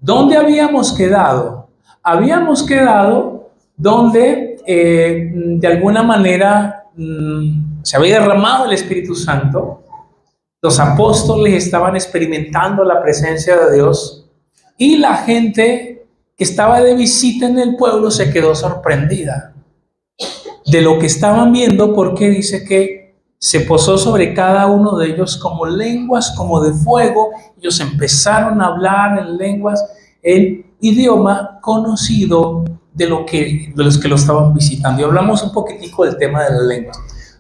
¿Dónde habíamos quedado? Habíamos quedado donde de alguna manera se había derramado el Espíritu Santo, los apóstoles estaban experimentando la presencia de Dios y la gente que estaba de visita en el pueblo se quedó sorprendida de lo que estaban viendo, porque dice que se posó sobre cada uno de ellos como lenguas, como de fuego. Ellos empezaron a hablar en lenguas, el idioma conocido de los que lo estaban visitando. Y hablamos un poquitico del tema de las lenguas.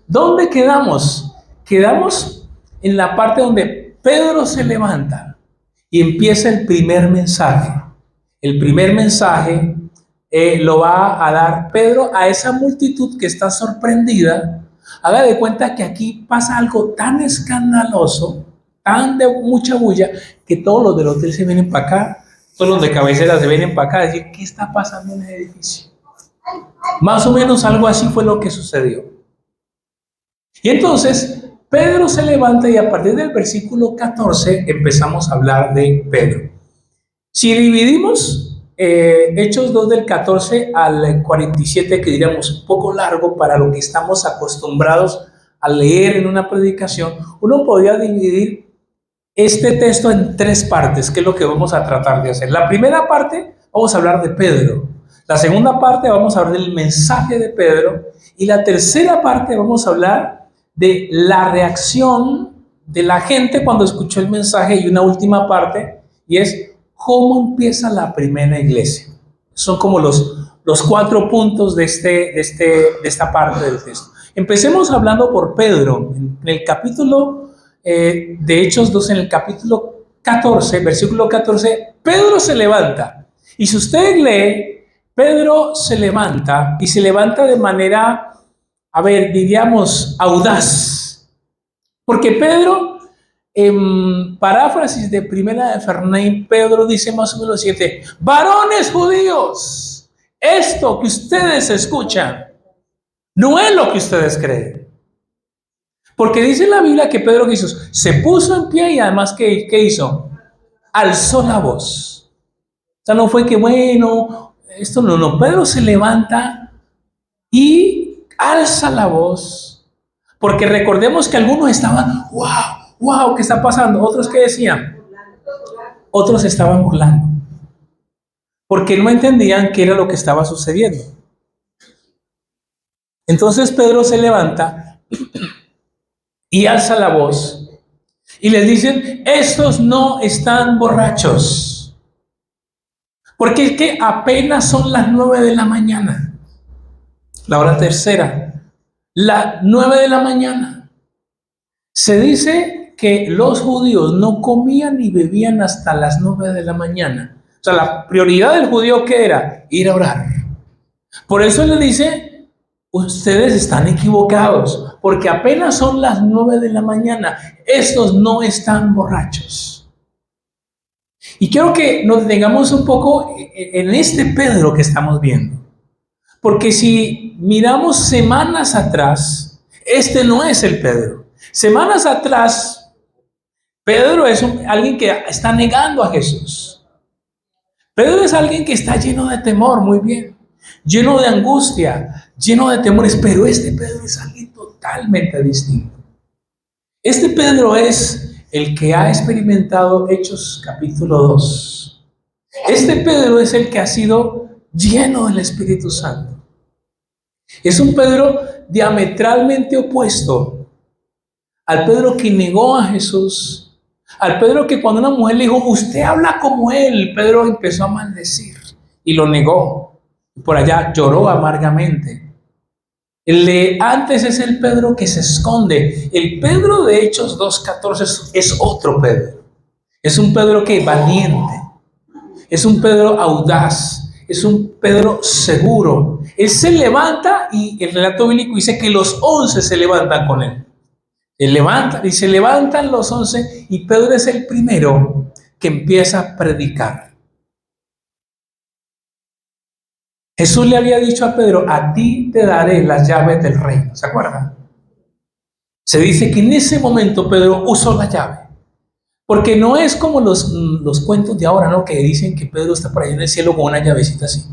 ¿Dónde quedamos? Quedamos en la parte donde Pedro se levanta y empieza el primer mensaje. El primer mensaje lo va a dar Pedro a esa multitud que está sorprendida. Haga de cuenta que aquí pasa algo tan escandaloso, tan de mucha bulla, que todos los del hotel se vienen para acá, todos los de cabecera se vienen para acá a decir, ¿qué está pasando en el edificio? Más o menos algo así fue lo que sucedió. Y entonces Pedro se levanta y a partir del versículo 14 empezamos a hablar de Pedro. Si dividimos Hechos 2 del 14 al 47, que diríamos un poco largo para lo que estamos acostumbrados a leer en una predicación, uno podría dividir este texto en tres partes, que es lo que vamos a tratar de hacer. La primera parte vamos a hablar de Pedro, la segunda parte vamos a hablar del mensaje de Pedro y la tercera parte vamos a hablar de la reacción de la gente cuando escuchó el mensaje, y una última parte, y es cómo empieza la primera iglesia. Son como los 4 puntos de esta parte del texto. Empecemos hablando por Pedro. En el capítulo de Hechos 2, en el capítulo 14, versículo 14, Pedro se levanta. Y si usted lee, Pedro se levanta, y se levanta de manera, diríamos, audaz. Porque Pedro, en paráfrasis de Primera de Ferney, Pedro dice más o menos lo siguiente: varones judíos, esto que ustedes escuchan no es lo que ustedes creen. Porque dice la Biblia que Pedro, ¿qué hizo? Se puso en pie y además, ¿qué hizo? Alzó la voz. O sea, no fue que bueno, esto no. Pedro se levanta y alza la voz. Porque recordemos que algunos estaban, wow, ¿qué está pasando? Otros, ¿qué decían? Otros estaban burlando, porque no entendían qué era lo que estaba sucediendo. Entonces Pedro se levanta y alza la voz y les dicen: estos no están borrachos, porque es que apenas son las 9 de la mañana, la hora tercera, las 9 de la mañana. Se dice que los judíos no comían ni bebían hasta las 9 de la mañana. O sea, la prioridad del judío, ¿qué era? Ir a orar. Por eso le dice: ustedes están equivocados, porque apenas son las 9 de la mañana. Estos no están borrachos. Y quiero que nos detengamos un poco en este Pedro que estamos viendo. Porque si miramos semanas atrás, este no es el Pedro. Semanas atrás, Pedro es alguien que está negando a Jesús. Pedro es alguien que está lleno de temor, muy bien, lleno de angustia, lleno de temores, pero este Pedro es alguien totalmente distinto. Este Pedro es el que ha experimentado Hechos capítulo 2. Este Pedro es el que ha sido lleno del Espíritu Santo. Es un Pedro diametralmente opuesto al Pedro que negó a Jesús. Al Pedro que cuando una mujer le dijo: usted habla como él, Pedro empezó a maldecir y lo negó. Por allá lloró amargamente. El de antes es el Pedro que se esconde. El Pedro de Hechos 2:14 es otro Pedro. Es un Pedro que es valiente. Es un Pedro audaz. Es un Pedro seguro. Él se levanta y el relato bíblico dice que los 11 se levantan con él. Se levantan los 11 y Pedro es el primero que empieza a predicar. Jesús le había dicho a Pedro: a ti te daré las llaves del reino. ¿Se acuerdan? Se dice que en ese momento Pedro usó la llave. Porque no es como los cuentos de ahora, ¿no? Que dicen que Pedro está por ahí en el cielo con una llavecita así.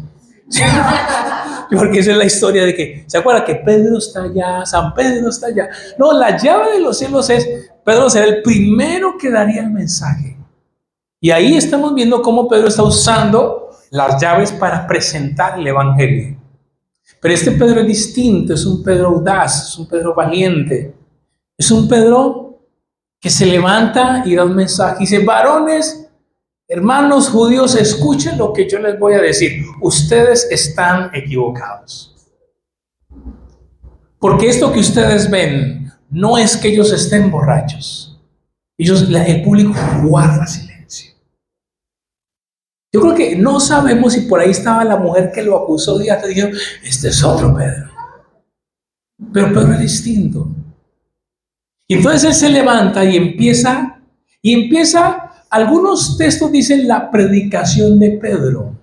Porque esa es la historia de que, ¿se acuerda que Pedro está allá, San Pedro está allá? No, la llave de los cielos es, Pedro será el primero que daría el mensaje. Y ahí estamos viendo cómo Pedro está usando las llaves para presentar el evangelio. Pero este Pedro es distinto, es un Pedro audaz, es un Pedro valiente, es un Pedro que se levanta y da un mensaje. Y dice, varones, hermanos judíos, escuchen lo que yo les voy a decir. Ustedes están equivocados. Porque esto que ustedes ven no es que ellos estén borrachos. El público guarda silencio. Yo creo que no sabemos si por ahí estaba la mujer que lo acusó días y dijo, este es otro Pedro. Pero Pedro es distinto. Y entonces él se levanta y empieza, algunos textos dicen la predicación de Pedro.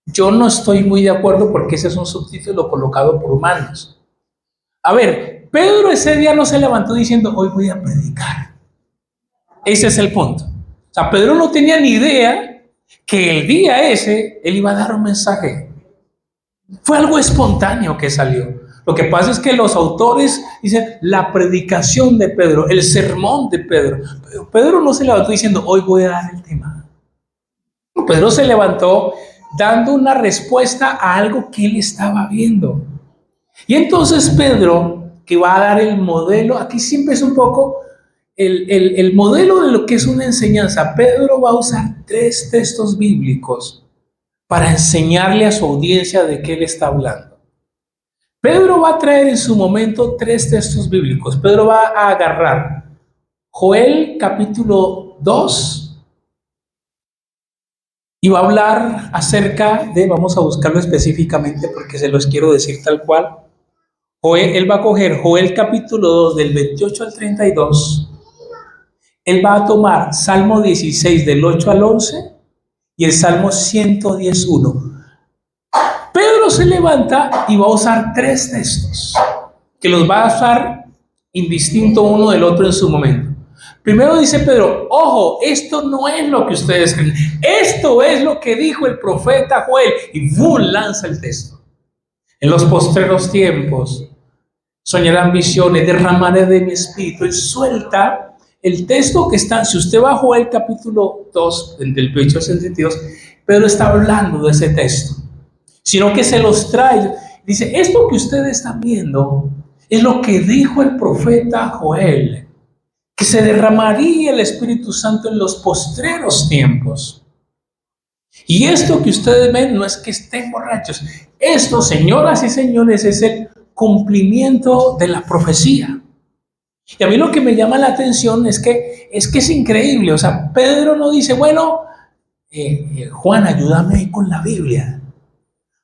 Yo no estoy muy de acuerdo porque ese es un subtítulo colocado por humanos. A ver, Pedro ese día no se levantó diciendo, hoy voy a predicar. Ese es el punto. O sea, Pedro no tenía ni idea que el día ese él iba a dar un mensaje. Fue algo espontáneo que salió. Lo que pasa es que los autores dicen la predicación de Pedro, el sermón de Pedro. Pero Pedro no se levantó diciendo, hoy voy a dar el tema. Pedro se levantó dando una respuesta a algo que él estaba viendo. Y entonces Pedro, que va a dar el modelo, aquí siempre es un poco el modelo de lo que es una enseñanza. Pedro va a usar 3 textos bíblicos para enseñarle a su audiencia de qué él está hablando. Pedro va a traer en su momento 3 textos bíblicos. Pedro va a agarrar Joel capítulo 2 y va a hablar acerca de, vamos a buscarlo específicamente porque se los quiero decir tal cual. Él va a coger Joel capítulo 2 del 28 al 32. Él va a tomar Salmo 16 del 8 al 11 y el Salmo 110:1. Pedro se levanta y va a usar 3 textos que los va a usar indistinto uno del otro en su momento. Primero dice Pedro, ojo, esto no es lo que ustedes creen, esto es lo que dijo el profeta Joel, y ¡bum!, lanza el texto. En los postreros tiempos soñarán visiones, derramaré de mi espíritu. Él suelta el texto que está, si usted va a Joel capítulo 2, del 28 al 32, Pedro está hablando de ese texto, sino que se los trae. Dice, esto que ustedes están viendo es lo que dijo el profeta Joel, que se derramaría el Espíritu Santo en los postreros tiempos. Y esto que ustedes ven no es que estén borrachos. Esto, señoras y señores, es el cumplimiento de la profecía. Y a mí lo que me llama la atención es que es increíble. O sea, Pedro no dice, bueno, Juan, ayúdame ahí con la Biblia.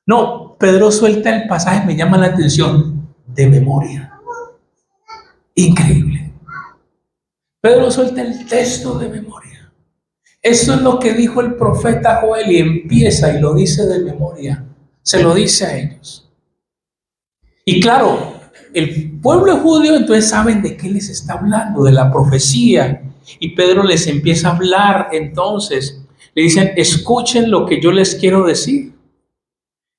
No, Pedro suelta el pasaje, me llama la atención, de memoria. Increíble. Pedro suelta el texto de memoria. Eso es lo que dijo el profeta Joel y empieza y lo dice de memoria. Se lo dice a ellos. Y claro, el pueblo judío entonces saben de qué les está hablando, de la profecía. Y Pedro les empieza a hablar entonces. Le dicen, escuchen lo que yo les quiero decir.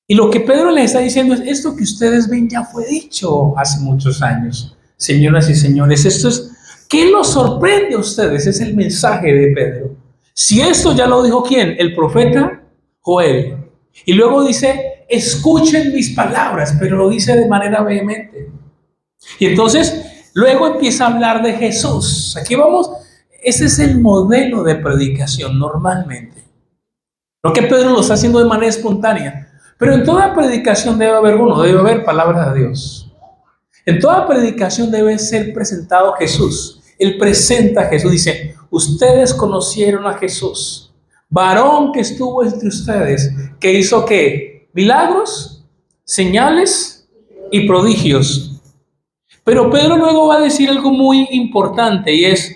Y lo que Pedro les está diciendo es, esto que ustedes ven ya fue dicho hace muchos años. Señoras y señores, esto es, ¿qué los sorprende a ustedes? Es el mensaje de Pedro. Si esto ya lo dijo ¿quién? El profeta Joel. Y luego dice, escuchen mis palabras, pero lo dice de manera vehemente. Y entonces, luego empieza a hablar de Jesús. Aquí vamos, ese es el modelo de predicación normalmente. No que Pedro lo está haciendo de manera espontánea, pero en toda predicación debe haber debe haber palabra de Dios. En toda predicación debe ser presentado Jesús. Él presenta a Jesús, dice, ustedes conocieron a Jesús, varón que estuvo entre ustedes, que hizo ¿qué? Milagros, señales y prodigios. Pero Pedro luego va a decir algo muy importante y es,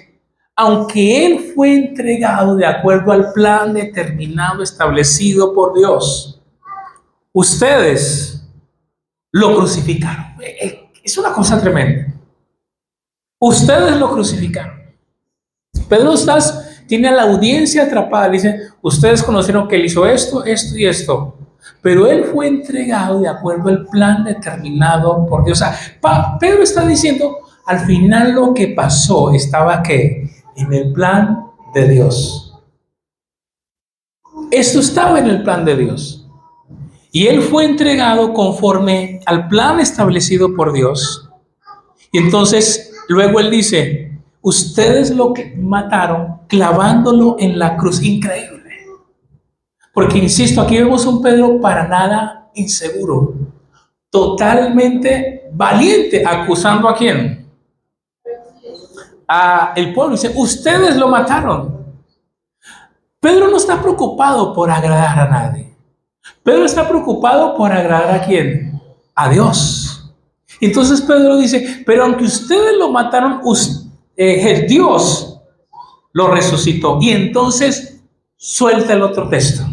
aunque él fue entregado de acuerdo al plan determinado, establecido por Dios, ustedes lo crucificaron. Es una cosa tremenda. Ustedes lo crucificaron. Pedro tiene a la audiencia atrapada. Le dice, ustedes conocieron que él hizo esto, esto y esto. Pero él fue entregado de acuerdo al plan determinado por Dios. O sea, Pedro está diciendo, al final lo que pasó estaba ¿qué? En el plan de Dios. Esto estaba en el plan de Dios. Y él fue entregado conforme al plan establecido por Dios. Y entonces, luego él dice, ustedes lo mataron clavándolo en la cruz. Increíble. Porque, insisto, aquí vemos un Pedro para nada inseguro. Totalmente valiente, acusando ¿a quién? A el pueblo. Dice, ustedes lo mataron. Pedro no está preocupado por agradar a nadie. Pedro está preocupado por agradar ¿a quién? A Dios. Entonces Pedro dice, pero aunque ustedes lo mataron, Dios lo resucitó. Y entonces suelta el otro texto.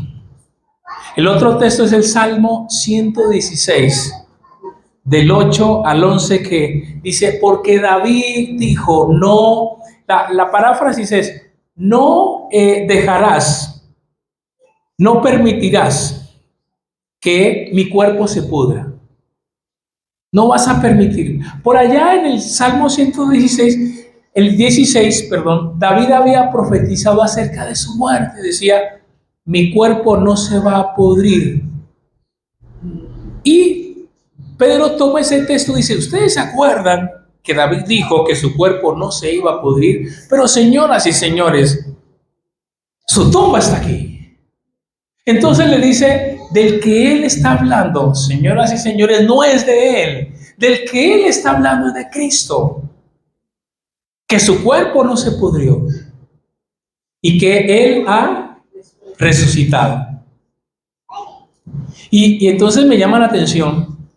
El otro texto es el Salmo 116, del 8 al 11, que dice, porque David dijo, no, la paráfrasis es, no dejarás, no permitirás que mi cuerpo se pudra. No vas a permitir. Por allá en el Salmo 116, el 16, perdón, David había profetizado acerca de su muerte. Decía, mi cuerpo no se va a pudrir. Y Pedro toma ese texto y dice, ¿ustedes se acuerdan que David dijo que su cuerpo no se iba a pudrir? Pero señoras y señores, su tumba está aquí. Entonces le dice, del que él está hablando, señoras y señores, no es de él. Del que él está hablando es de Cristo. Que su cuerpo no se pudrió. Y que él ha resucitado. Y entonces me llama la atención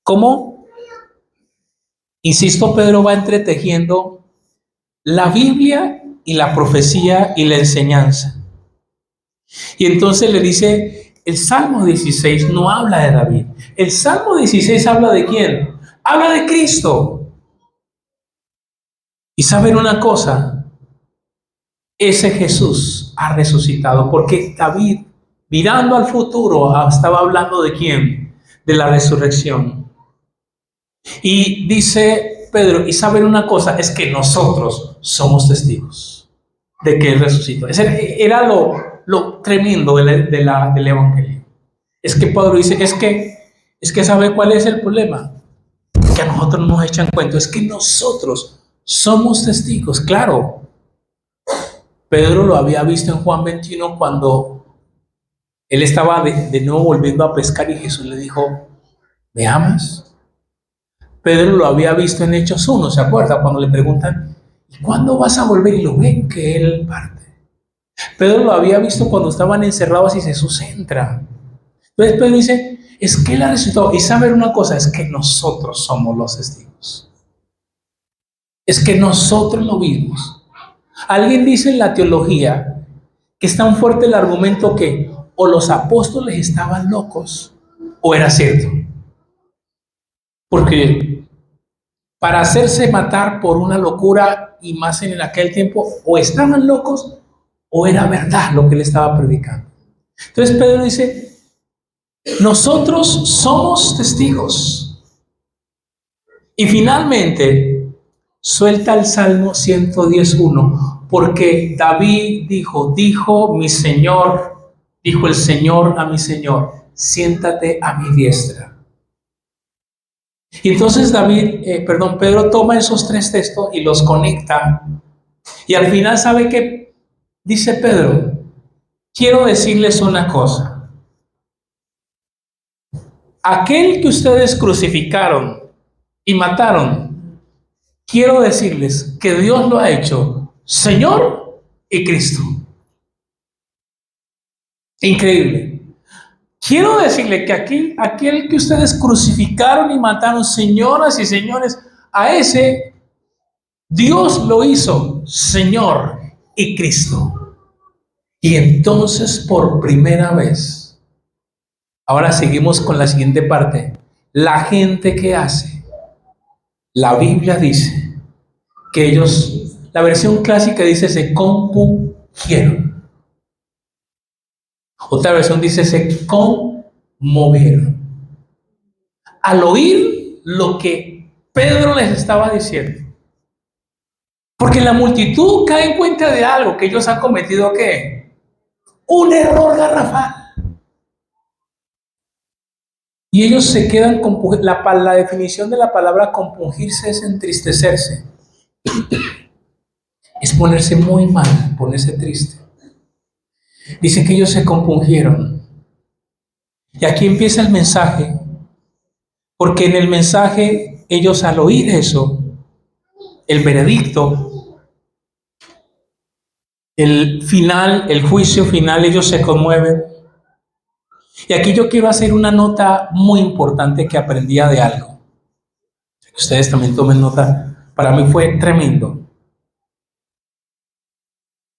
cómo, insisto, Pedro va entretejiendo la Biblia y la profecía y la enseñanza. Y entonces le dice, el Salmo 16 no habla de David. El Salmo 16 habla de ¿quién? Habla de Cristo. Y saben una cosa, ese Jesús ha resucitado, porque David, mirando al futuro, estaba hablando de ¿quién? De la resurrección. Y dice Pedro, y saben una cosa, es que nosotros somos testigos de que él resucitó. Ese era lo tremendo del evangelio. Es que Pedro dice, es que ¿sabe cuál es el problema? Que a nosotros no nos echan cuento, es que nosotros somos testigos. Claro, Pedro lo había visto en Juan 21 cuando él estaba de nuevo volviendo a pescar y Jesús le dijo, ¿me amas? Pedro lo había visto en Hechos 1, ¿se acuerda? Cuando le preguntan, ¿y cuándo vas a volver? Y lo ven que él parte. Pedro lo había visto cuando estaban encerrados y Jesús entra. Entonces Pedro dice, es que él ha resucitado. Y saber una cosa, es que nosotros somos los testigos. Es que nosotros lo vimos. Alguien dice en la teología que es tan fuerte el argumento que o los apóstoles estaban locos o era cierto. Porque para hacerse matar por una locura, y más en aquel tiempo, o estaban locos o era verdad lo que él estaba predicando. Entonces Pedro dice, nosotros somos testigos. Y finalmente suelta el Salmo 110:1, porque David dijo mi Señor, dijo el Señor a mi Señor, siéntate a mi diestra. Y entonces Pedro toma esos tres textos y los conecta. Y al final, ¿sabe qué dice Pedro? Quiero decirles una cosa. Aquel que ustedes crucificaron y mataron, quiero decirles que Dios lo ha hecho Señor y Cristo. Increíble. Quiero decirle que aquel que ustedes crucificaron y mataron, señoras y señores, a ese Dios lo hizo Señor y Cristo. Y entonces por primera vez, ahora seguimos con la siguiente parte, la gente que hace, la Biblia dice que ellos, la versión clásica dice se compungieron. Otra versión dice se conmovieron. Al oír lo que Pedro les estaba diciendo. Porque la multitud cae en cuenta de algo, que ellos han cometido, ¿qué? Un error garrafal. Y ellos se quedan compungidos. La definición de la palabra compungirse es entristecerse. Es ponerse muy mal, ponerse triste. Dice que ellos se compungieron. Y aquí empieza el mensaje. Porque en el mensaje, ellos al oír eso, el veredicto, el final, el juicio final, ellos se conmueven. Y aquí yo quiero hacer una nota muy importante que aprendía de algo. Ustedes también tomen nota. Para mí fue tremendo.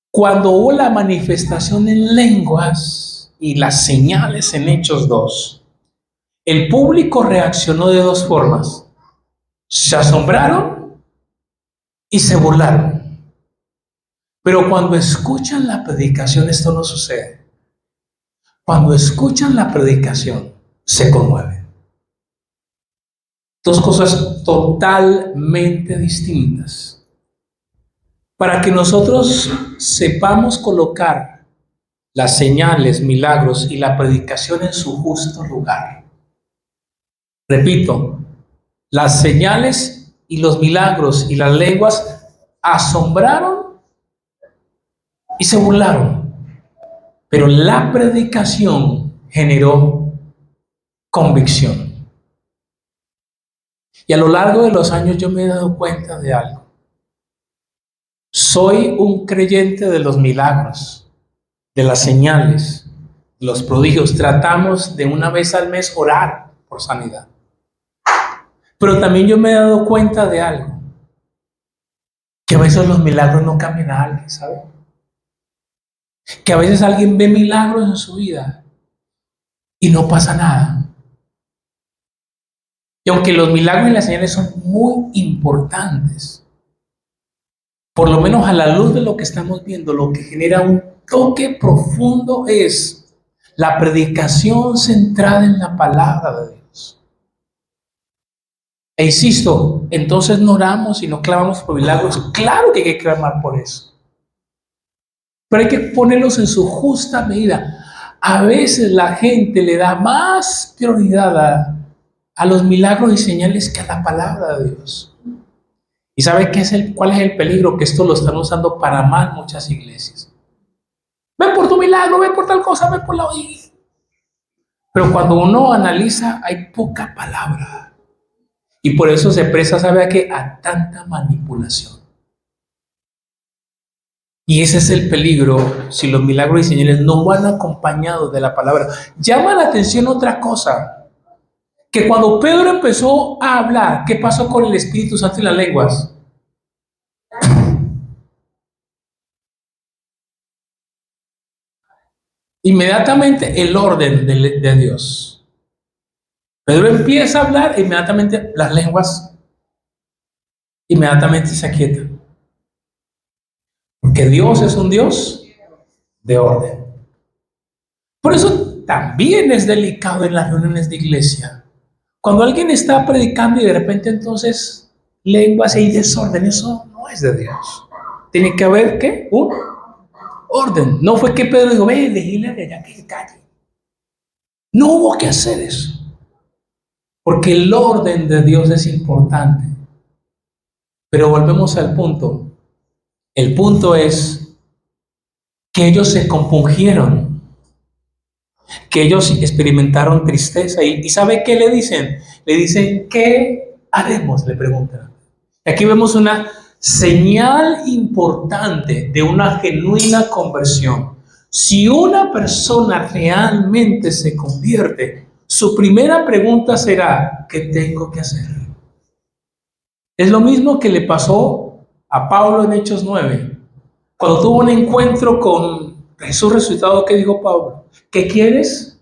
Cuando hubo la manifestación en lenguas y las señales en Hechos 2, el público reaccionó de dos formas. Se asombraron y se burlaron. Pero cuando escuchan la predicación, esto no sucede. Cuando escuchan la predicación, se conmueven. Dos cosas totalmente distintas. Para que nosotros sepamos colocar las señales, milagros y la predicación en su justo lugar. Repito, las señales y los milagros y las lenguas asombraron y se burlaron. Pero la predicación generó convicción. Y a lo largo de los años yo me he dado cuenta de algo. Soy un creyente de los milagros, de las señales, de los prodigios. Tratamos de una vez al mes orar por sanidad. Pero también yo me he dado cuenta de algo. Que a veces los milagros no cambian a alguien, ¿sabe? Que a veces alguien ve milagros en su vida y no pasa nada. Y aunque los milagros y las señales son muy importantes, por lo menos a la luz de lo que estamos viendo, lo que genera un toque profundo es la predicación centrada en la palabra de Dios. E insisto, entonces no oramos y no clamamos por milagros. Claro que hay que clamar por eso. Pero hay que ponerlos en su justa medida. A veces la gente le da más prioridad a los milagros y señales que a la palabra de Dios. ¿Y sabe cuál es el peligro? Que esto lo están usando para mal muchas iglesias. Ven por tu milagro, ven por tal cosa, ven por la oída. Pero cuando uno analiza, hay poca palabra. Y por eso se presta, ¿sabe a qué? A tanta manipulación. Y ese es el peligro si los milagros y señales no van acompañados de la palabra. Llama la atención otra cosa. Que cuando Pedro empezó a hablar, ¿qué pasó con el Espíritu Santo y las lenguas? Inmediatamente el orden de Dios. Pedro empieza a hablar, inmediatamente las lenguas, inmediatamente se aquietan. Porque Dios es un Dios de orden. Por eso también es delicado en las reuniones de iglesia. Cuando alguien está predicando y de repente entonces lenguas y desorden, eso no es de Dios. Tiene que haber, ¿qué? Un orden. No fue que Pedro dijo, ve, dile de allá que se calle. No hubo que hacer eso. Porque el orden de Dios es importante. Pero volvemos al punto. El punto es que ellos se compungieron. Que ellos experimentaron tristeza. ¿Y sabe qué le dicen? Le dicen, ¿qué haremos? Le preguntan. Aquí vemos una señal importante de una genuina conversión. Si una persona realmente se convierte, su primera pregunta será, ¿qué tengo que hacer? Es lo mismo que le pasó a Pablo en Hechos 9. Cuando tuvo un encuentro con Jesús resucitado, ¿qué dijo Pablo? ¿Qué quieres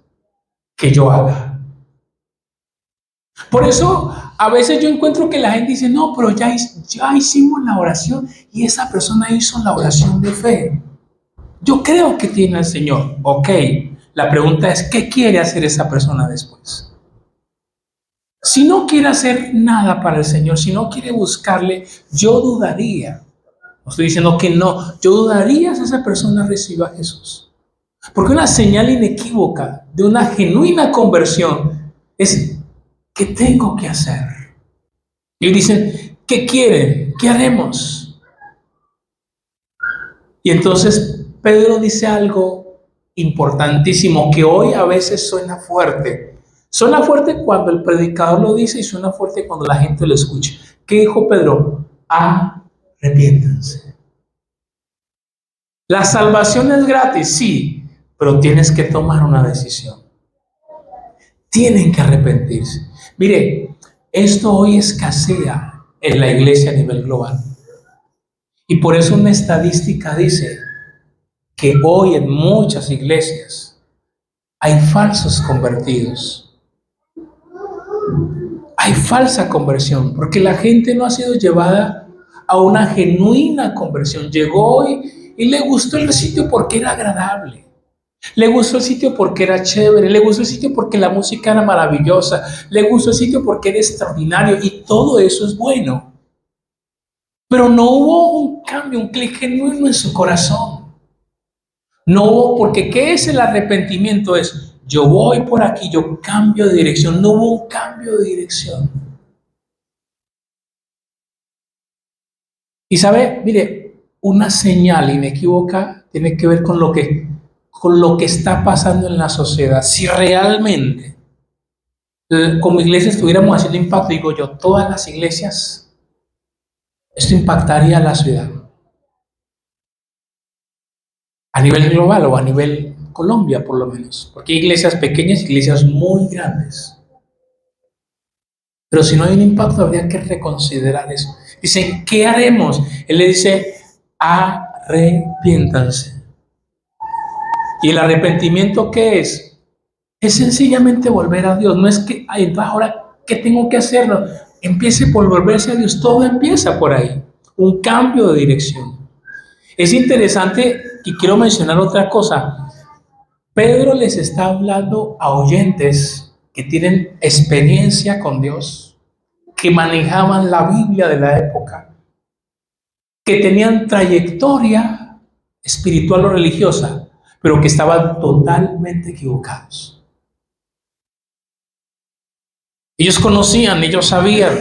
que yo haga? Por eso a veces yo encuentro que la gente dice, no, pero ya hicimos la oración y esa persona hizo la oración de fe. Yo creo que tiene al Señor. Ok, la pregunta es, ¿qué quiere hacer esa persona después? Si no quiere hacer nada para el Señor, si no quiere buscarle, yo dudaría. No estoy diciendo que no, yo dudaría si esa persona reciba a Jesús. Porque una señal inequívoca de una genuina conversión es, ¿qué tengo que hacer? Y dicen, ¿qué quieren? ¿Qué haremos? Y entonces Pedro dice algo importantísimo que hoy a veces suena fuerte. Suena fuerte cuando el predicador lo dice y suena fuerte cuando la gente lo escucha. ¿Qué dijo Pedro? Arrepiéntanse. La salvación es gratis, sí, pero tienes que tomar una decisión. Tienen que arrepentirse. Mire, esto hoy escasea en la iglesia a nivel global. Y por eso una estadística dice que hoy en muchas iglesias hay falsos convertidos. Hay falsa conversión, porque la gente no ha sido llevada a una genuina conversión. Llegó y le gustó el sitio porque era agradable. Le gustó el sitio porque era chévere, le gustó el sitio porque la música era maravillosa, le gustó el sitio porque era extraordinario y todo eso es bueno. Pero no hubo un cambio, un clic genuino en su corazón. No hubo, porque ¿qué es el arrepentimiento? Es, yo voy por aquí, yo cambio de dirección. No hubo un cambio de dirección. Y sabe, mire, una señal inequívoca tiene que ver con lo que está pasando en la sociedad. Si realmente como iglesia estuviéramos haciendo impacto, digo yo, todas las iglesias, esto impactaría a la ciudad. A nivel global o a nivel Colombia, por lo menos. Porque hay iglesias pequeñas y iglesias muy grandes. Pero si no hay un impacto, habría que reconsiderar eso. Dicen, ¿qué haremos? Él le dice, arrepiéntanse. ¿Y el arrepentimiento qué es? Es sencillamente volver a Dios. No es que, ay, entonces ahora, ¿qué tengo que hacer? No, empiece por volverse a Dios. Todo empieza por ahí. Un cambio de dirección. Es interesante y quiero mencionar otra cosa. Pedro les está hablando a oyentes que tienen experiencia con Dios, que manejaban la Biblia de la época, que tenían trayectoria espiritual o religiosa, pero que estaban totalmente equivocados. Ellos conocían, ellos sabían,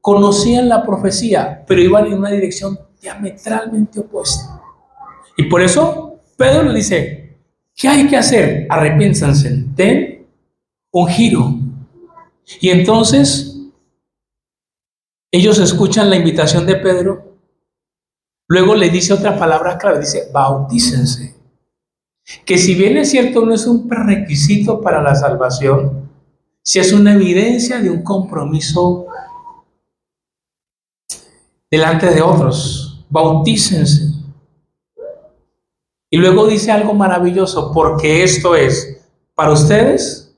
conocían la profecía, pero iban en una dirección diametralmente opuesta. Y por eso Pedro le dice, ¿qué hay que hacer? Arrepiéntanse, den un giro. Y entonces ellos escuchan la invitación de Pedro, luego le dice otra palabra clave, dice, bautícense. Que si bien es cierto, no es un prerequisito para la salvación, si es una evidencia de un compromiso delante de otros, bautícense. Y luego dice algo maravilloso, porque esto es para ustedes,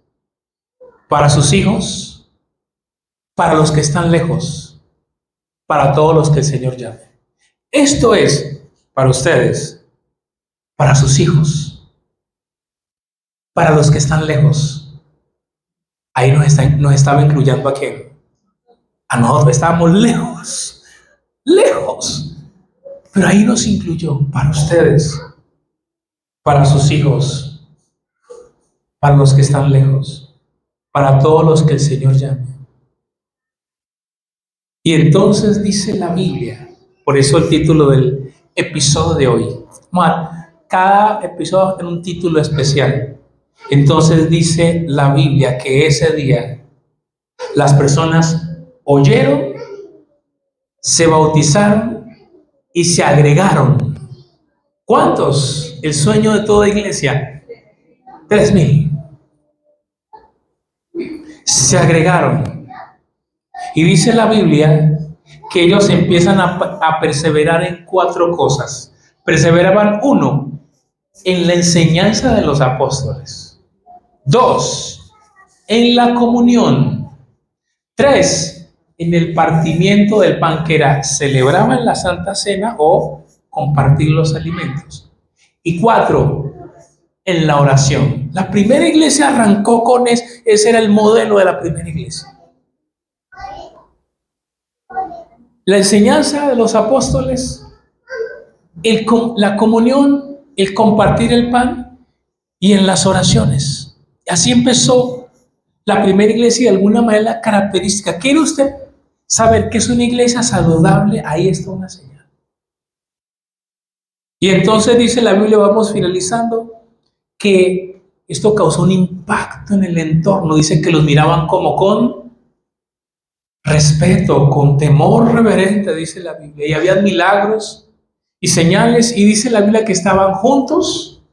para sus hijos, para los que están lejos, para todos los que el Señor llame. Esto es para ustedes, para sus hijos, para los que están lejos. Ahí nos estaba incluyendo a quién. A nosotros estábamos lejos, lejos. Pero ahí nos incluyó para ustedes, para sus hijos, para los que están lejos, para todos los que el Señor llame. Y entonces dice la Biblia, por eso el título del episodio de hoy. Cada episodio tiene un título especial. Entonces dice la Biblia que ese día las personas oyeron, se bautizaron y se agregaron. ¿Cuántos? El sueño de toda iglesia. 3,000. Se agregaron. Y dice la Biblia que ellos empiezan a perseverar en 4 cosas. Perseveraban, 1, en la enseñanza de los apóstoles. 2, en la comunión. 3, en el partimiento del pan, que era celebraban la Santa Cena o compartir los alimentos. Y 4, en la oración. La primera iglesia arrancó con ese era el modelo de la primera iglesia. La enseñanza de los apóstoles, la comunión, el compartir el pan y en las oraciones. Así empezó la primera iglesia, y de alguna manera la característica. ¿Quiere usted saber qué es una iglesia saludable? Ahí está una señal. Y entonces dice la Biblia, vamos finalizando, que esto causó un impacto en el entorno. Dice que los miraban como con respeto, con temor reverente, dice la Biblia. Y había milagros y señales, y dice la Biblia que estaban juntos,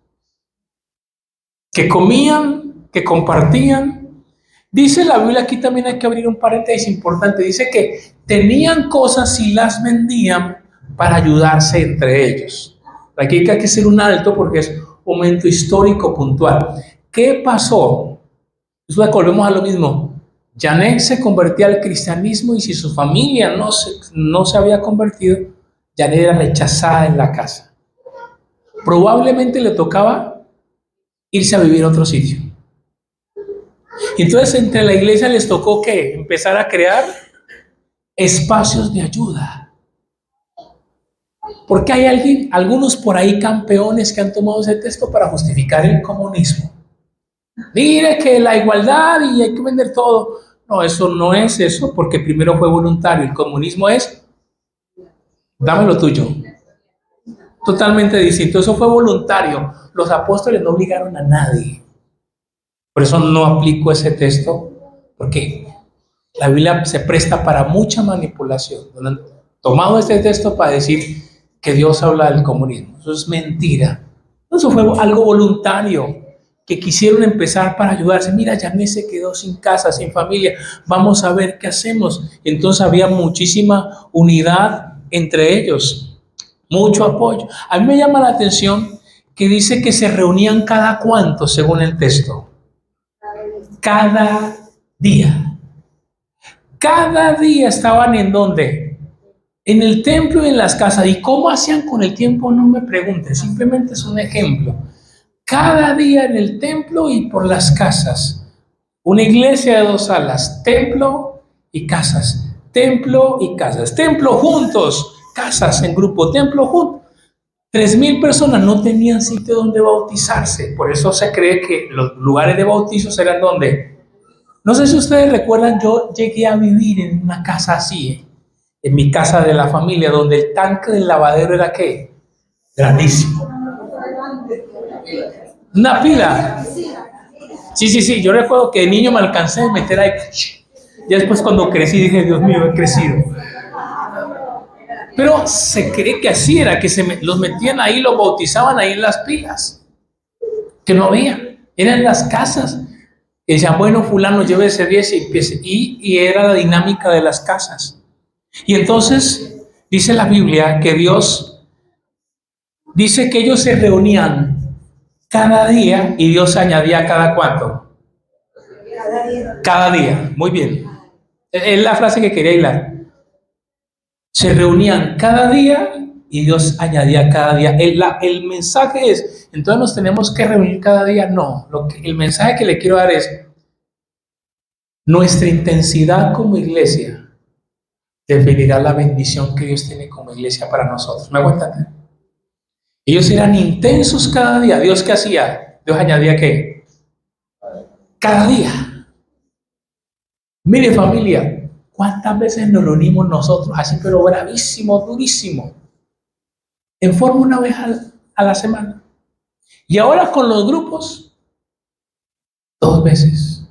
que comían, que compartían. Dice la Biblia, aquí también hay que abrir un paréntesis importante, dice que tenían cosas y las vendían para ayudarse entre ellos. Aquí hay que hacer un alto porque es un momento histórico puntual. ¿Qué pasó? Entonces volvemos a lo mismo. Janet se convertía al cristianismo, y si su familia no se había convertido, Janet era rechazada en la casa. Probablemente le tocaba irse a vivir a otro sitio. Y entonces entre la iglesia les tocó ¿qué? Empezar a crear espacios de ayuda. Porque hay algunos por ahí campeones que han tomado ese texto para justificar el comunismo. Mire que la igualdad y hay que vender todo. No, eso no es eso, porque primero fue voluntario. El comunismo es, dame lo tuyo. Totalmente distinto. Eso fue voluntario. Los apóstoles no obligaron a nadie. Por eso no aplico ese texto, porque la Biblia se presta para mucha manipulación. Han tomado este texto para decir que Dios habla del comunismo. Eso es mentira. Eso fue algo voluntario, que quisieron empezar para ayudarse. Mira, Janet se quedó sin casa, sin familia. Vamos a ver qué hacemos. Entonces había muchísima unidad entre ellos, mucho apoyo. A mí me llama la atención que dice que se reunían cada cuánto, según el texto. Cada día. Cada día estaban en ¿dónde? En el templo y en las casas. ¿Y cómo hacían con el tiempo? No me pregunten, simplemente es un ejemplo. Cada día en el templo y por las casas. Una iglesia de 2 salas, templo y casas. Templo y casas. Templo juntos, casas en grupo, templo juntos. 3,000 personas no tenían sitio donde bautizarse. Por eso se cree que los lugares de bautizos eran donde. No sé si ustedes recuerdan, yo llegué a vivir en una casa así, en mi casa de la familia, donde el tanque del lavadero era ¿qué? Grandísimo. Una pila. Sí. Yo recuerdo que de niño me alcancé a meter ahí. Ya después cuando crecí dije, Dios mío, he crecido. Pero se cree que así era, que los metían ahí, los bautizaban ahí en las pilas. Que no había. Eran las casas. Y decían, bueno, fulano, llévese 10 y empiece. Y era la dinámica de las casas. Y entonces dice la Biblia que Dios dice que ellos se reunían cada día y Dios añadía cada cuánto. Cada día. Muy bien. Es la frase que quería hilar. Se reunían cada día y Dios añadía cada día. El mensaje es, entonces nos tenemos que reunir cada día. No, el mensaje que le quiero dar es, nuestra intensidad como iglesia definirá la bendición que Dios tiene como iglesia para nosotros. ¿Me hago entender? Ellos eran intensos cada día. ¿Dios qué hacía? Dios añadía ¿qué? Cada día. Mire familia, ¿cuántas veces nos reunimos nosotros así, pero bravísimo, durísimo? En forma una vez a la semana. Y ahora con los grupos, 2 veces.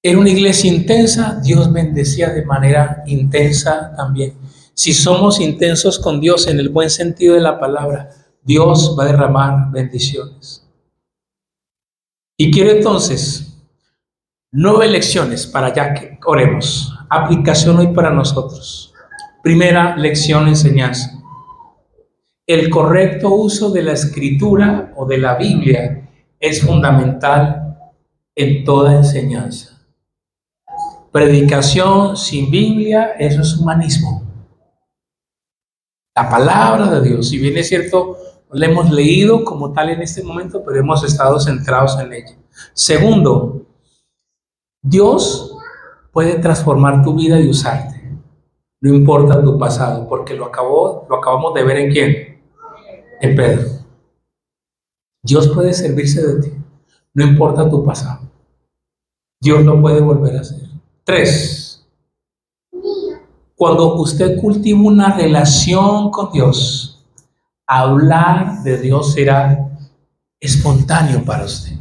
Era una iglesia intensa, Dios bendecía de manera intensa también. Si somos intensos con Dios en el buen sentido de la palabra, Dios va a derramar bendiciones. Y quiero entonces 9 lecciones para ya que oremos. Aplicación hoy para nosotros. Primera lección, enseñanza. El correcto uso de la escritura o de la Biblia es fundamental en toda enseñanza. Predicación sin Biblia, eso es humanismo. La palabra de Dios, si bien es cierto, la hemos leído como tal en este momento, pero hemos estado centrados en ella. Segundo, Dios puede transformar tu vida y usarte. No importa tu pasado, porque lo acabamos de ver en quién, en Pedro. Dios puede servirse de ti, no importa tu pasado. Dios lo puede volver a hacer. 3. Cuando usted cultiva una relación con Dios, hablar de Dios será espontáneo para usted.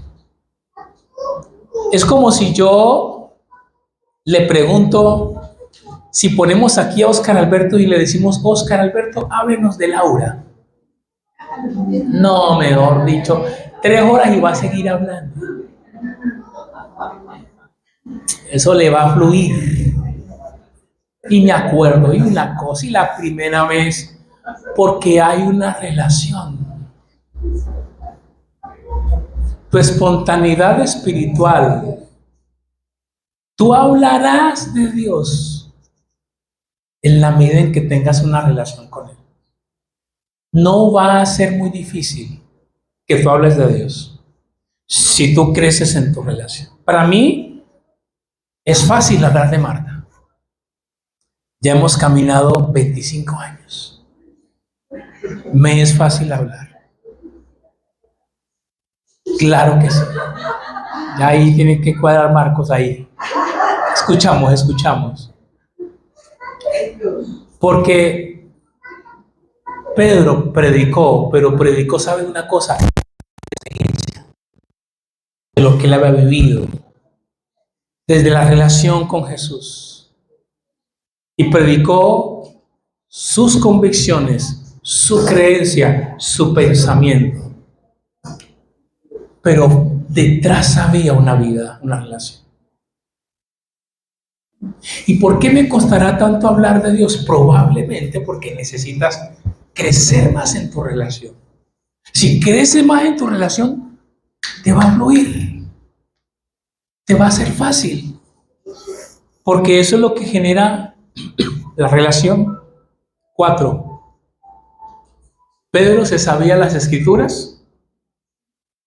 Es como si yo le pregunto, si ponemos aquí a Oscar Alberto y le decimos, Oscar Alberto, háblenos de Laura. No, mejor dicho, 3 horas y va a seguir hablando. Eso le va a fluir. Y me acuerdo, y una cosa, y la primera vez, porque hay una relación. Tu espontaneidad espiritual, tú hablarás de Dios en la medida en que tengas una relación con Él. No va a ser muy difícil que tú hables de Dios si tú creces en tu relación. Para mí es fácil hablar de Marta. Ya hemos caminado 25 años. Me es fácil hablar. Claro que sí. Ya ahí tiene que cuadrar Marcos ahí. Escuchamos. Porque Pedro predicó, pero predicó, ¿sabe una cosa? De lo que él había vivido, desde la relación con Jesús. Y predicó sus convicciones, su creencia, su pensamiento. Pero detrás había una vida, una relación. ¿Y por qué me costará tanto hablar de Dios? Probablemente porque necesitas crecer más en tu relación. Si creces más en tu relación, te va a fluir, te va a ser fácil, porque eso es lo que genera la relación. 4. Pedro se sabía las escrituras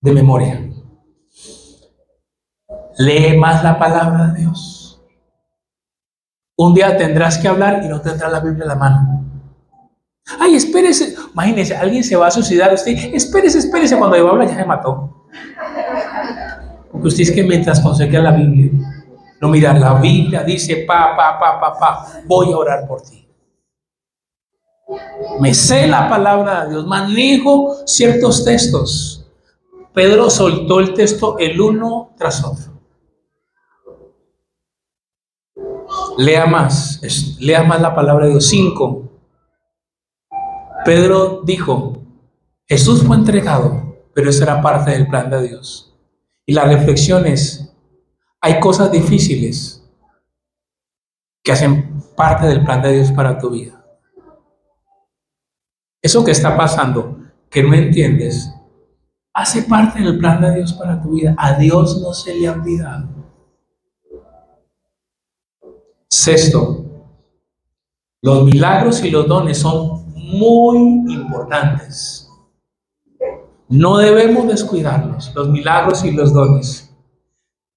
de memoria. Lee más la palabra de Dios. Un día tendrás que hablar y no tendrás la Biblia en la mano. Ay, espérese. Imagínese, alguien se va a suicidar. Usted, espérese. Cuando yo habla ya se mató. Porque usted es que mientras conseguía la Biblia, no, mira, la Biblia dice, voy a orar por ti. Me sé la palabra de Dios, manejo ciertos textos. Pedro soltó el texto el uno tras otro. Lea más la palabra de Dios. 5. Pedro dijo, Jesús fue entregado, pero eso era parte del plan de Dios. Y la reflexión es, hay cosas difíciles que hacen parte del plan de Dios para tu vida. Eso que está pasando, que no entiendes, hace parte del plan de Dios para tu vida. A Dios no se le ha olvidado. 6. Los milagros y los dones son muy importantes. No debemos descuidarlos, los milagros y los dones.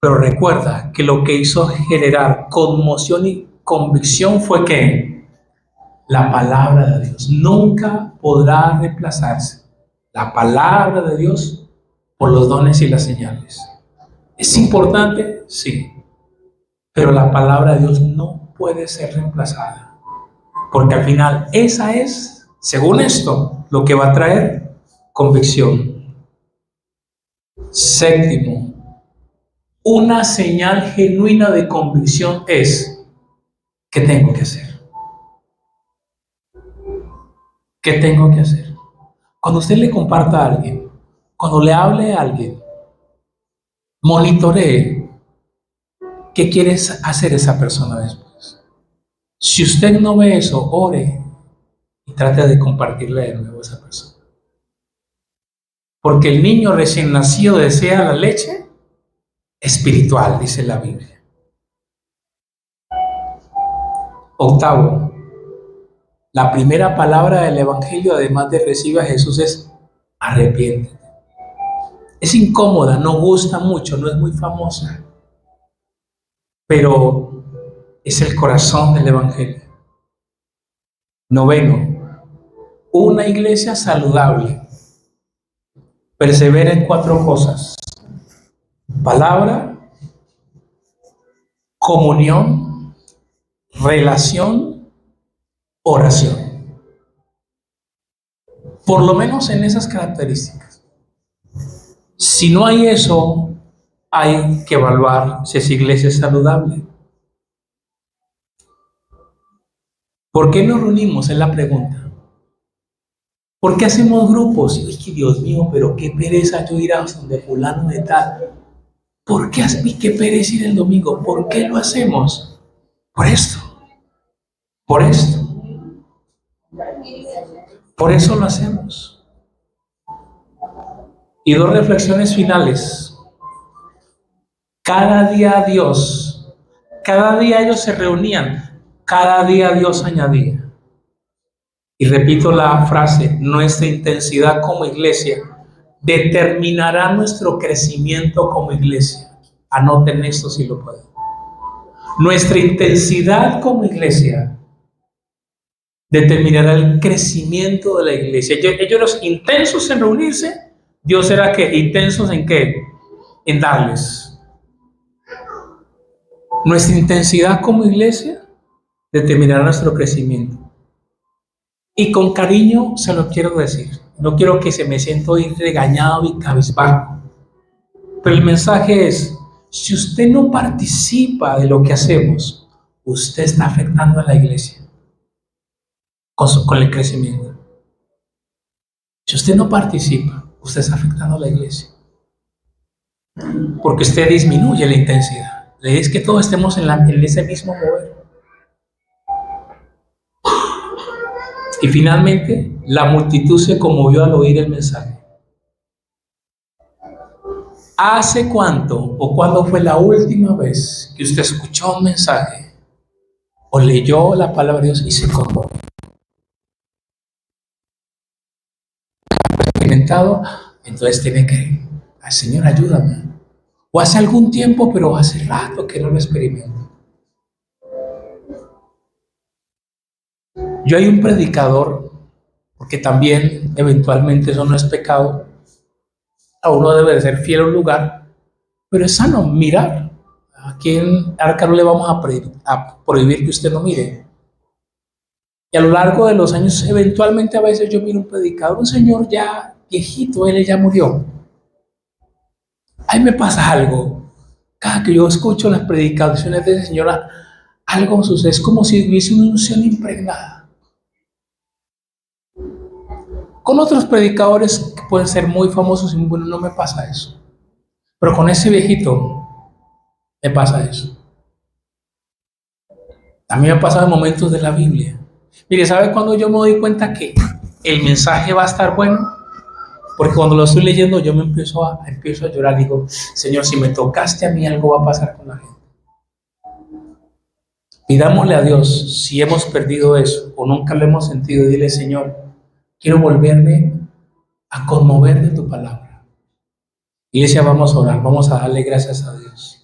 Pero recuerda que lo que hizo generar conmoción y convicción fue que la palabra de Dios nunca podrá reemplazarse. La palabra de Dios por los dones y las señales. ¿Es importante? Sí. Pero la palabra de Dios no puede ser reemplazada. Porque al final esa es, según esto, lo que va a traer convicción. 7. Una señal genuina de convicción es, ¿qué tengo que hacer? ¿Qué tengo que hacer? Cuando usted le comparta a alguien, cuando le hable a alguien, monitoree qué quiere hacer esa persona después. Si usted no ve eso, ore y trate de compartirle de nuevo a esa persona. Porque el niño recién nacido desea la leche espiritual, dice la Biblia. Octavo, la primera palabra del Evangelio, además de recibe a Jesús, es arrepiéntete. Es incómoda, no gusta mucho, no es muy famosa, pero es el corazón del Evangelio. Noveno, una iglesia saludable persevera en 4 cosas: palabra, comunión, relación, oración. Por lo menos en esas características. Si no hay eso, hay que evaluar si esa iglesia es saludable. ¿Por qué nos reunimos? Es la pregunta. ¿Por qué hacemos grupos? Y que Dios mío, pero qué pereza yo ir a donde fulano de tal. ¿Por qué qué pereza ir el domingo? ¿Por qué lo hacemos? Por esto. Por esto. Por eso lo hacemos. Y 2 reflexiones finales. Cada día Dios, cada día ellos se reunían, cada día Dios añadía. Y repito la frase, nuestra intensidad como iglesia determinará nuestro crecimiento como iglesia. Anoten esto si lo pueden. Nuestra intensidad como iglesia determinará el crecimiento de la iglesia. Ellos los intensos en reunirse, Dios será que intensos en qué, en darles. Nuestra intensidad como iglesia determinará nuestro crecimiento. Y con cariño se lo quiero decir. No quiero que se me sienta hoy regañado y cabizbajo. Pero el mensaje es, si usted no participa de lo que hacemos, usted está afectando a la iglesia con el crecimiento. Si usted no participa, usted está afectando a la iglesia. Porque usted disminuye la intensidad. La idea es que todos estemos en ese mismo mover. Y finalmente, la multitud se conmovió al oír el mensaje. ¿Hace cuánto o cuándo fue la última vez que usted escuchó un mensaje o leyó la palabra de Dios y se conmovió? ¿Experimentado? Entonces tiene que, ay, Señor, ayúdame. O hace algún tiempo, pero hace rato que no lo experimento. Yo hay un predicador, porque también eventualmente eso no es pecado, a uno debe de ser fiel a un lugar, pero es sano mirar. Aquí en Arca no le vamos a prohibir que usted no mire. Y a lo largo de los años, eventualmente a veces yo miro un predicador, un señor ya viejito, él ya murió. Ahí me pasa algo. Cada que yo escucho las predicaciones de esa señora, algo sucede, es como si hubiese una unción impregnada. Con otros predicadores que pueden ser muy famosos y muy buenos no me pasa eso. Pero con ese viejito me pasa eso. A mí me ha pasado en momentos de la Biblia. Mire, ¿sabe cuándo yo me doy cuenta que el mensaje va a estar bueno? Porque cuando lo estoy leyendo yo me empiezo a llorar. Digo, Señor, si me tocaste a mí, algo va a pasar con la gente. Pidámosle a Dios si hemos perdido eso o nunca lo hemos sentido. Y dile, Señor, quiero volverme a conmover de tu palabra. Iglesia, vamos a orar, vamos a darle gracias a Dios.